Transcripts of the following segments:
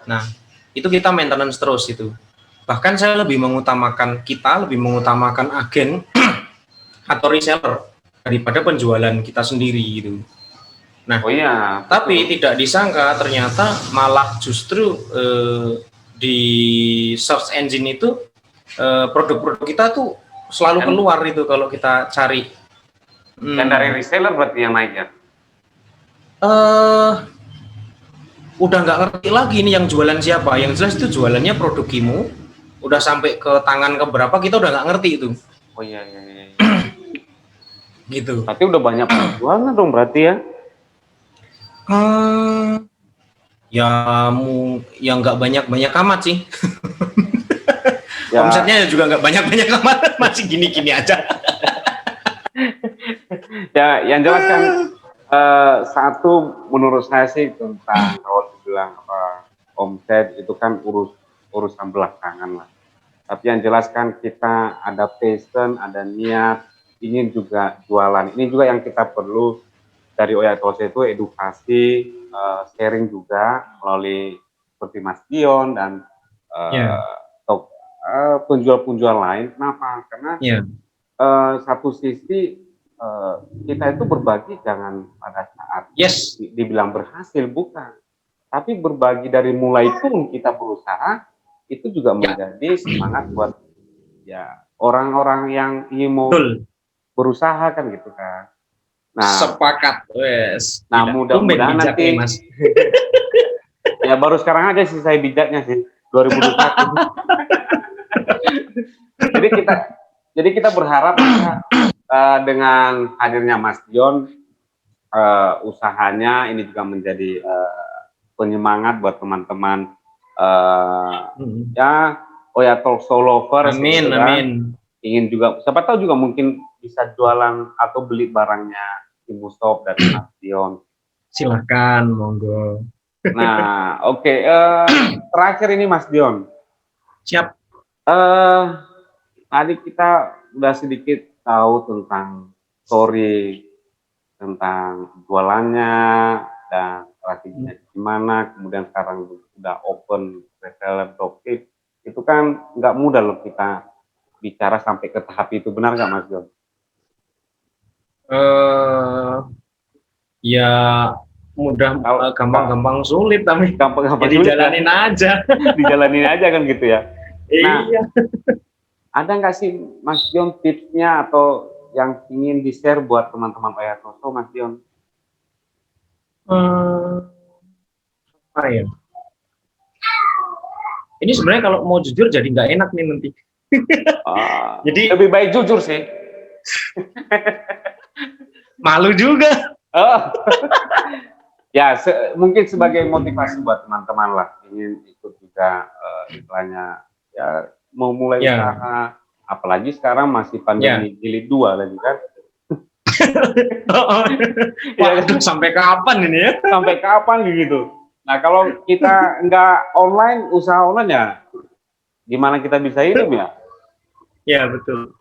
Nah, itu kita maintenance terus itu. Bahkan saya lebih mengutamakan agen atau reseller daripada penjualan kita sendiri gitu. Nah, tapi tidak disangka ternyata malah justru di search engine itu produk-produk kita tuh selalu keluar itu kalau kita cari. Dan dari reseller berarti yang naik ya? Udah nggak ngerti lagi nih yang jualan siapa. Yang jelas itu jualannya produk Kimu. Udah sampai ke tangan keberapa kita udah nggak ngerti itu. Oh iya. Gitu. Berarti udah banyak penjualan dong berarti ya? Ya nggak banyak amat sih. Ya. Omsetnya juga nggak banyak amat, masih gini-gini aja. Ya, yang jelas kan satu menurut saya sih tentang kalau dibilang omset itu kan urusan belakangan lah. Tapi yang jelas kan kita ada passion, ada niat, ingin juga jualan. Ini juga yang kita perlu dari Oya Tolse itu edukasi, sharing juga melalui seperti Mas Dion dan penjual-penjual lain. Kenapa? Karena satu sisi kita itu berbagi jangan pada saat dibilang berhasil, bukan. Tapi berbagi dari mulai pun kita berusaha, itu juga menjadi semangat buat ya orang-orang yang ingin mau berusaha kan gitu kan. Nah, sepakat, wes. Nah, mudah-mudahan nanti Mas. Ya baru sekarang aja sih saya bijaknya sih 2021. jadi kita berharap dengan hadirnya Mas Dion, usahanya ini juga menjadi penyemangat buat teman-teman ya Oya Talk Lovers. Amin. Ingin juga, siapa tahu juga mungkin bisa jualan atau beli barangnya Ibu Stop dari Mas Dion. Silakan, monggo. Nah, oke. Terakhir ini Mas Dion. Siap. Tadi kita udah sedikit tahu tentang story, tentang jualannya, dan strateginya gimana, kemudian sekarang udah open reseller dropship. Itu kan nggak mudah loh kita bicara sampai ke tahap itu, benar nggak Mas Dion? Ya mudah, gampang sulit, tapi gampang dijalanin aja. Dijalanin aja kan gitu ya. Nah, iya. Ada nggak sih Mas Dion tipsnya atau yang ingin di-share buat teman-teman Oya Talk, Mas Dion? Apa ya? Ini sebenarnya kalau mau jujur jadi nggak enak nih nanti. Jadi lebih baik jujur sih. Malu juga. Ya, mungkin sebagai motivasi buat teman-teman lah, ingin ikut juga istilahnya ya mau mulai usaha, apalagi sekarang masih pandemi jilid 2 lagi kan. Sampai kapan ini ya? Sampai kapan gitu. Nah, kalau kita nggak online, usaha online ya gimana kita bisa hidup ya? Ya, betul.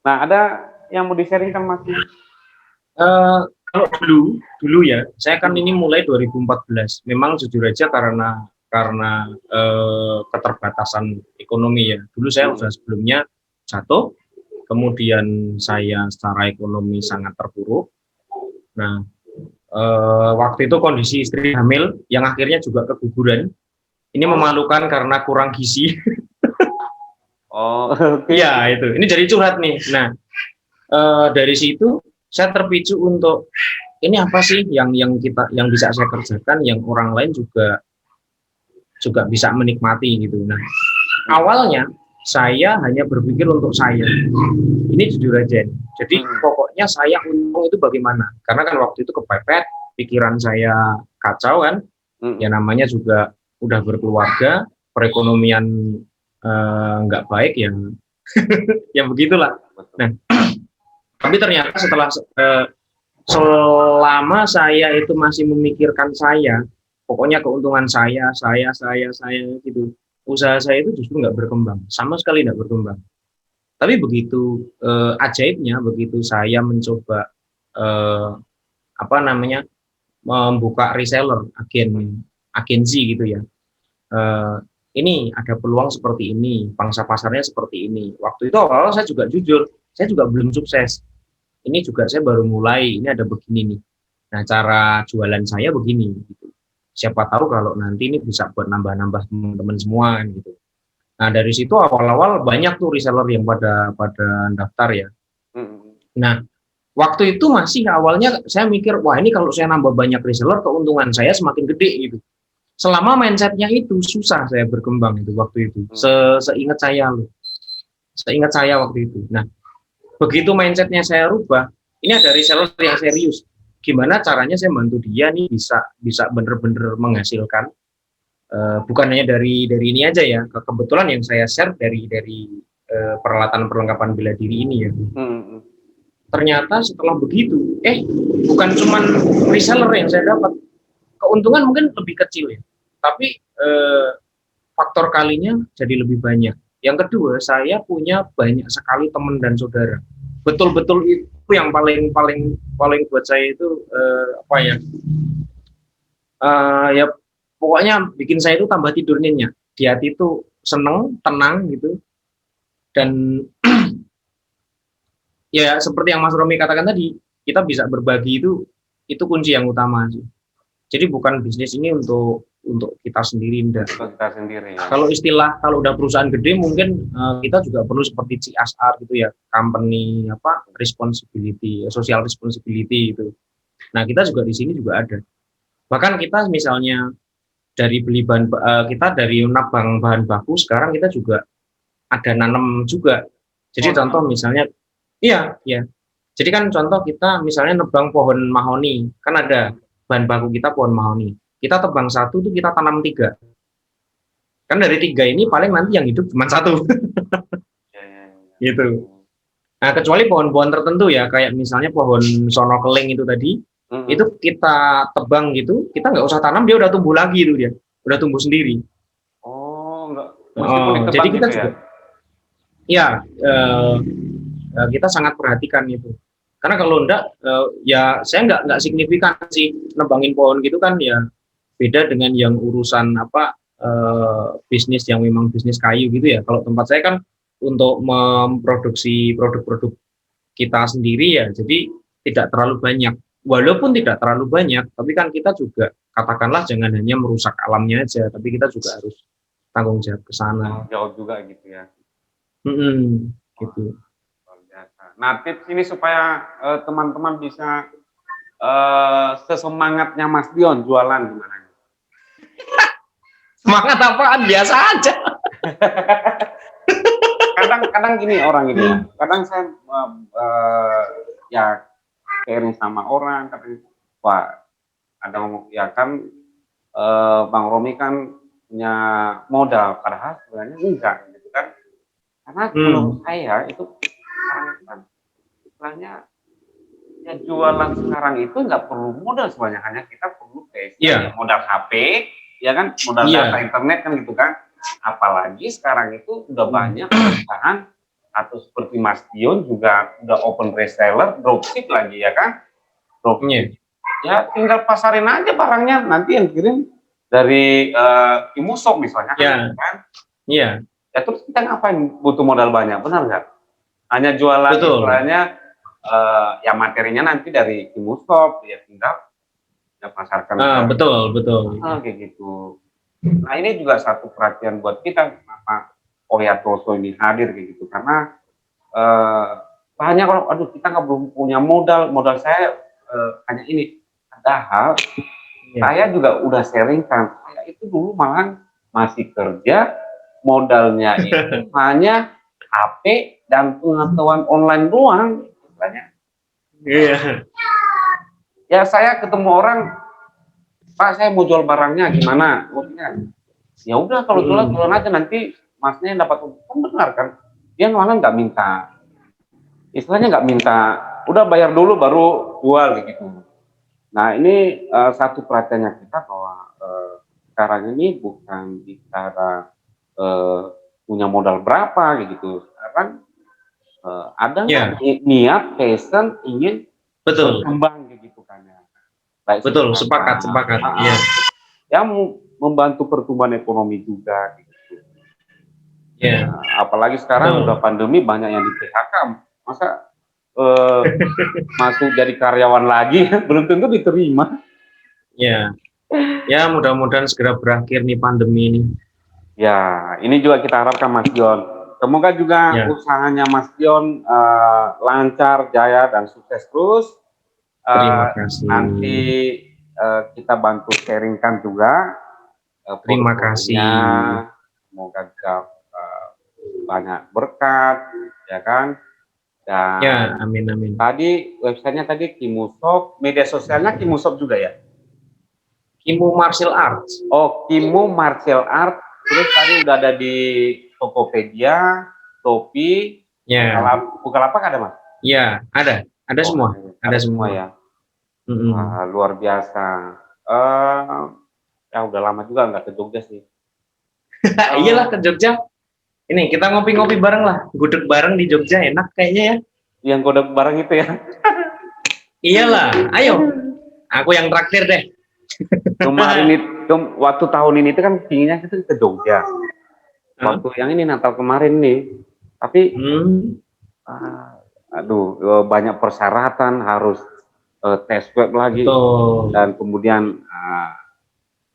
Nah, ada yang mau di-sharingkan Mas? Kalau dulu ya, saya kan ini mulai 2014. Memang jujur aja karena keterbatasan ekonomi ya. Dulu saya udah sebelumnya jatuh, kemudian saya secara ekonomi sangat terpuruk. Nah, waktu itu kondisi istri hamil yang akhirnya juga keguguran. Ini memalukan karena kurang gizi. Ya itu. Ini jadi curhat nih. Nah, dari situ saya terpicu untuk ini apa sih yang bisa saya kerjakan, yang orang lain juga bisa menikmati gitu. Nah, awalnya saya hanya berpikir untuk saya. Ini jujur aja. Jadi pokoknya saya untung itu bagaimana? Karena kan waktu itu kepepet, pikiran saya kacau kan. Ya namanya juga udah berkeluarga, perekonomian nggak baik ya. Ya begitulah. Nah, tapi ternyata selama saya itu masih memikirkan saya, pokoknya keuntungan saya gitu, usaha saya itu justru nggak berkembang, sama sekali nggak berkembang. Tapi begitu ajaibnya, begitu saya mencoba membuka reseller, agensi gitu ya, eh, ini ada peluang seperti ini, pangsa pasarnya seperti ini. Waktu itu awal saya juga jujur, saya juga belum sukses. Ini juga saya baru mulai, ini ada begini nih. Nah, cara jualan saya begini gitu. Siapa tahu kalau nanti ini bisa buat nambah-nambah teman-teman semua gitu. Nah, dari situ awal-awal banyak tuh reseller yang pada pada daftar ya. Hmm. Nah, waktu itu masih awalnya saya mikir, wah ini kalau saya nambah banyak reseller, keuntungan saya semakin gede gitu. Selama mindsetnya itu susah saya berkembang itu waktu itu. Seingat saya loh, seingat saya waktu itu. Nah, begitu mindsetnya saya rubah, ini ada reseller yang serius. Gimana caranya saya bantu dia nih bisa bisa bener-bener menghasilkan, bukan hanya dari ini aja ya. Kebetulan yang saya share dari peralatan perlengkapan bela diri ini ya. Ternyata setelah begitu, bukan cuman reseller yang saya dapat, keuntungan mungkin lebih kecil ya, tapi faktor kalinya jadi lebih banyak. Yang kedua, saya punya banyak sekali teman dan saudara. Betul-betul itu yang paling paling paling buat saya itu apa ya? Ya pokoknya bikin saya itu tambah tidur nyenyak. Di hati itu seneng, tenang gitu. Dan ya seperti yang Mas Romi katakan tadi, kita bisa berbagi itu kunci yang utama sih. Jadi bukan bisnis ini untuk kita sendiri, enggak. Untuk kita sendiri ya. Kalau istilah kalau udah perusahaan gede mungkin kita juga perlu seperti CSR gitu ya, company apa responsibility, social responsibility itu. Nah, kita juga di sini juga ada. Bahkan kita misalnya dari beli bahan kita dari nabang bahan baku, sekarang kita juga ada nanam juga. Jadi contoh misalnya iya, ya. Jadi kan contoh kita misalnya nebang pohon mahoni, kan ada bahan baku kita pohon mahoni. Kita tebang satu tuh kita tanam 3. Kan dari 3 ini paling nanti yang hidup cuma 1. Gitu. Nah, kecuali pohon-pohon tertentu ya, kayak misalnya pohon sono keling itu tadi, itu kita tebang gitu, kita nggak usah tanam, dia udah tumbuh lagi itu dia, udah tumbuh sendiri. Enggak. Meskipun ditebang Jadi kita gitu juga, ya, kita sangat perhatikan itu. Karena kalau enggak, ya saya nggak signifikan sih nebangin pohon gitu kan ya, beda dengan yang urusan apa bisnis yang memang bisnis kayu gitu ya. Kalau tempat saya kan untuk memproduksi produk-produk kita sendiri ya, jadi tidak terlalu banyak. Walaupun tidak terlalu banyak, tapi kan kita juga katakanlah jangan hanya merusak alamnya aja, tapi kita juga harus tanggung jawab ke sana. Jauh juga gitu ya. Gitu. Nah, tips ini supaya teman-teman bisa sesemangatnya Mas Dion jualan gimana? Semangat apaan? Biasa aja. Kadang gini orang gitu ya. Kadang saya ya sharing sama orang, kadang wah ada ya kan Bang Romi kan punya modal, padahal sebenarnya enggak gitu kan. Karena menurut saya itu sekarang itu kan istilahnya ya jualan sekarang itu nggak perlu modal sebenarnya, hanya kita perlu modal HP ya kan, modal data internet kan gitu kan. Apalagi sekarang itu udah banyak perusahaan atau seperti Mas Dion juga udah open reseller, dropship lagi ya kan, dropship. Ya tinggal pasarin aja barangnya, nanti yang kirim dari Imushop misalnya kan. Ya terus kita ngapain butuh modal banyak, benar nggak? Hanya jualan istilahnya ya materinya nanti dari Imushop, ya tinggal ya pasarkan. Betul. Kayak gitu. Nah ini juga satu perhatian buat kita kenapa Oyatoso ini hadir kayak gitu, karena banyak orang, aduh kita nggak belum punya modal saya hanya ini. Padahal saya juga udah sharing kan, saya itu dulu malah masih kerja, modalnya itu hanya HP dan pengetahuan online doang. Ya saya ketemu orang, Pak saya mau jual barangnya gimana? Ya udah kalau jualan aja, nanti masnya dapat untung. Benar kan? Dia malah nggak minta, istilahnya nggak minta, udah bayar dulu baru jual gitu. Nah ini satu perhatiannya kita bahwa sekarang ini bukan bicara punya modal berapa gitu. Sekarang ada niat, passion, ingin berkembang gitu kan ya. Betul, sepakat. Iya. Ya membantu pertumbuhan ekonomi juga. Gitu. Ya, Nah, apalagi sekarang udah pandemi banyak yang di PHK, masa masuk jadi karyawan lagi belum tentu diterima. ya, ya mudah-mudahan segera berakhir nih pandemi ini. Ya, ini juga kita harapkan Mas Dion. Semoga juga Ya, usahanya Mas Dion lancar, jaya, dan sukses terus. terima Nanti kasih. kita bantu sharingkan juga Terima portfolionya. kasih. Semoga juga banyak berkat, ya kan? Ya, Dan amin amin. tadi websitenya tadi Kimushop, media sosialnya Kimushop juga ya? Kimu Martial Arts. Oh, Kimu Martial Art. Terus tadi udah ada di Tokopedia, Shopee, Ya, Bukalapak ada Mas? ada Oh, semua, ada ada semua semua. ya. Mm-mm. Wah, luar biasa. Eh, ya udah lama juga nggak ke Jogja sih. Iyalah ke Jogja. Ini kita ngopi-ngopi bareng lah, gudeg bareng di Jogja enak kayaknya ya. Yang kode bareng itu ya. Iyalah, ayo. Aku yang traktir deh. Kemarin itu, waktu tahun ini itu kan pinginnya kita ke Jogja. Waktu yang ini Natal kemarin nih. Tapi, aduh, banyak persyaratan harus tes swab lagi. Betul. Dan kemudian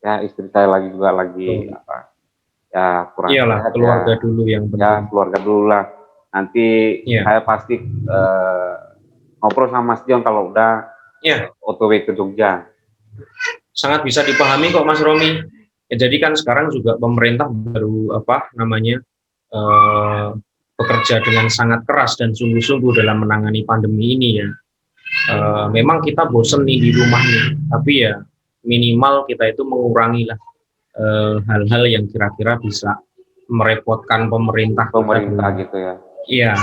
ya istri saya lagi juga lagi Betul. apa ya kurang Iyalah, sehat keluarga ya. dulu yang Ya penting. keluarga dulu lah. Nanti Iya. saya pasti ngobrol sama Mas Dion kalau udah Iya, OTW ke Jogja. sangat bisa dipahami kok Mas Romi. Ya, jadi kan sekarang juga pemerintah baru apa namanya eh, bekerja dengan sangat keras dan sungguh-sungguh dalam menangani pandemi ini ya. Memang kita bosen nih di rumah nih, tapi ya minimal kita itu mengurangi lah hal-hal yang kira-kira bisa merepotkan pemerintah kita Pemerintah dalam. gitu ya. Iya,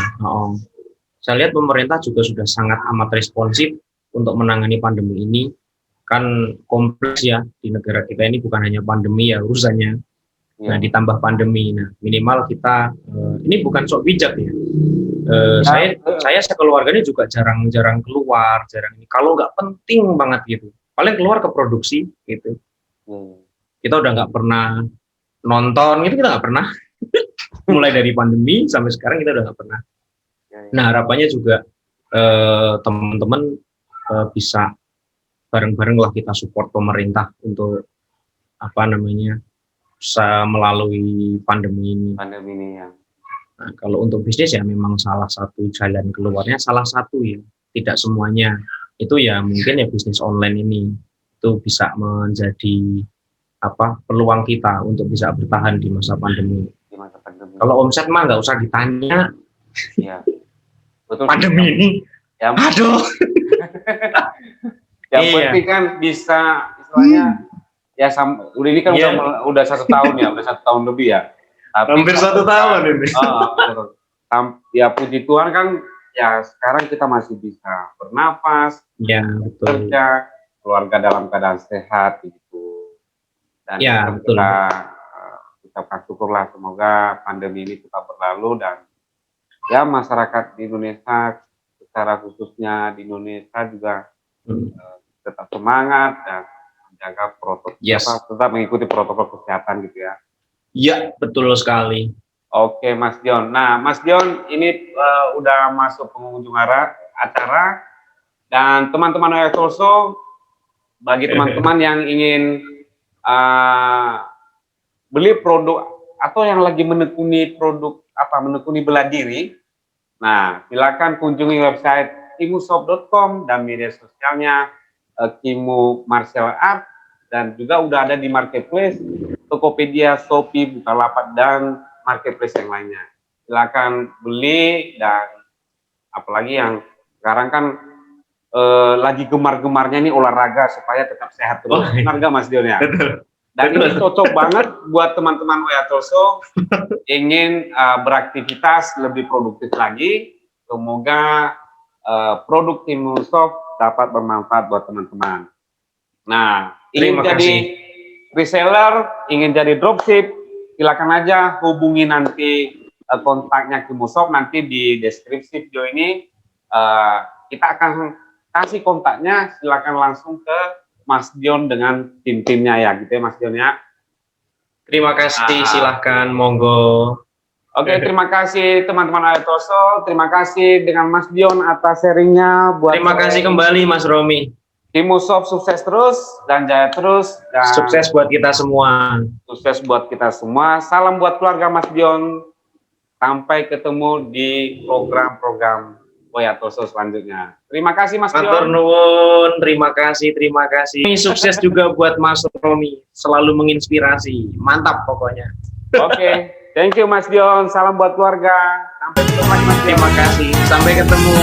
saya lihat pemerintah juga sudah sangat amat responsif untuk menangani pandemi ini. Kan kompleks ya di negara kita ini, bukan hanya pandemi ya urusannya. Nah, Iya. ditambah pandemi. Nah, minimal kita ini bukan sok bijak ya. Ya, Saya sekeluarga ini juga jarang-jarang keluar, jarang ini. Kalau nggak penting banget gitu, paling keluar ke produksi gitu. Kita udah nggak pernah nonton gitu, kita nggak pernah. Mulai dari pandemi sampai sekarang kita udah nggak pernah. Nah, harapannya juga teman-teman bisa bareng-bareng lah kita support pemerintah untuk apa namanya bisa melalui pandemi ini. Pandemi ini ya. Nah, kalau untuk bisnis ya memang salah satu jalan keluarnya, salah satu ya, tidak semuanya. Itu ya mungkin ya bisnis online ini itu bisa menjadi apa peluang kita untuk bisa bertahan di masa pandemi. Di masa pandemi. Kalau omset mah nggak usah ditanya. Iya. Betul. Pandemi ini, ya, aduh. Yang penting kan bisa istilahnya ya udah ini kan udah 1 tahun ya, udah 1 tahun lebih ya. Tapi hampir 1 tahun ini. Ya puji Tuhan kan ya sekarang kita masih bisa bernapas, ya, betul. kerja, keluarga dalam keadaan sehat gitu. Dan ya, betul. Kita ucapkan syukurlah semoga pandemi ini tetap berlalu dan ya masyarakat di Indonesia secara khususnya di Indonesia juga tetap semangat dan menjaga protokol, tetap mengikuti protokol kesehatan gitu ya. Iya, betul sekali. Oke, Mas Dion. Nah, Mas Dion ini udah masuk pengunjung acara dan teman-teman Oyasolso, bagi teman-teman yang ingin beli produk atau yang lagi menekuni produk menekuni bela diri, nah silakan kunjungi website kimushop.com dan media sosialnya Kimu Martial Art, dan juga udah ada di marketplace Tokopedia, Shopee, Bukalapak, dan marketplace yang lainnya. Silakan beli, dan apalagi yang sekarang kan lagi gemar-gemarnya nih olahraga supaya tetap sehat terus. Benar nggak Mas Dion ya? Dan ini cocok banget buat teman-teman Oyasolso ingin beraktivitas lebih produktif lagi. Semoga produk Kimushop dapat bermanfaat buat teman-teman. Nah, ingin jadi reseller, ingin jadi dropship, silakan aja hubungi nanti kontaknya Kimushop, nanti di deskripsi video ini kita akan kasih kontaknya, silakan langsung ke Mas Dion dengan tim-timnya ya, gitu ya Mas Dion ya. Terima kasih, silahkan, monggo. Oke, terima kasih teman-teman Ayatoso. Terima kasih dengan Mas Dion atas sharingnya. Terima kasih kembali Mas Romi. Tim Musof sukses terus dan jaya terus. Dan sukses buat kita semua. Sukses buat kita semua. Salam buat keluarga Mas Dion. Sampai ketemu di program-program Ayatoso selanjutnya. Terima kasih Mas Dion. Matur nuwun, terima kasih. Sukses juga buat Mas Romi, selalu menginspirasi. Mantap pokoknya. Oke, thank you Mas Dion. Salam buat keluarga. Sampai ketemu lagi Mas Dion. Terima kasih. Sampai ketemu.